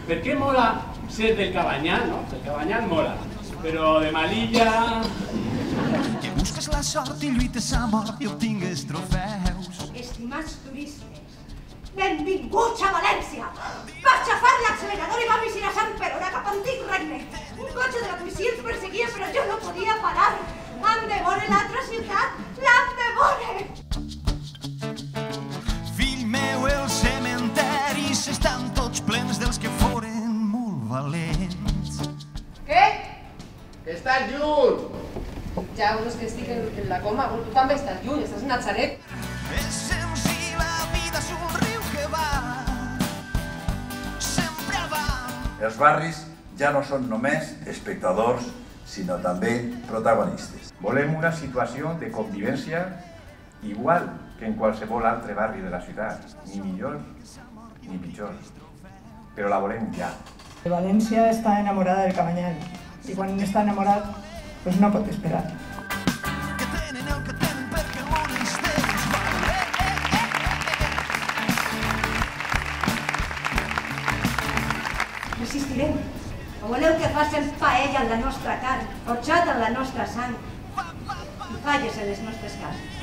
Per què mola ser del Cabanyal, no? El Cabanyal mola, però de Malilla... Que busques la sort i lluites a mort i obtingues trofeus. Estimats turistes, benvinguts a València! Va xafar l'accelerador i va visitar Sant Perona cap a Antic Regne. Un cotxe de la policia ens perseguia, però jo no podia parar. Hem de veure l'altra ciutat, l'hem de veure! Fill meu, els cementeris estan tots plens dels que foren molt valents. Què? Que estàs lluny! Ja, no és que estic en la coma, tu també estàs lluny, estàs a Natzaret. És senzill, la vida és un riu que va, sempre va. Els barris ja no són només espectadors, sinó també protagonistes. Volem una situació de convivència igual que en qualsevol altre barri de la ciutat, ni millor ni pitjor, però la volem ja. València està enamorada del Cabanyal i quan està enamorat, pues no pot esperar. Que tenen el que tenen perquè el món és d'ells. Resistirem. O voleu que facin paella en la nostra carn, orxat en la nostra sang i falles en les nostres cases.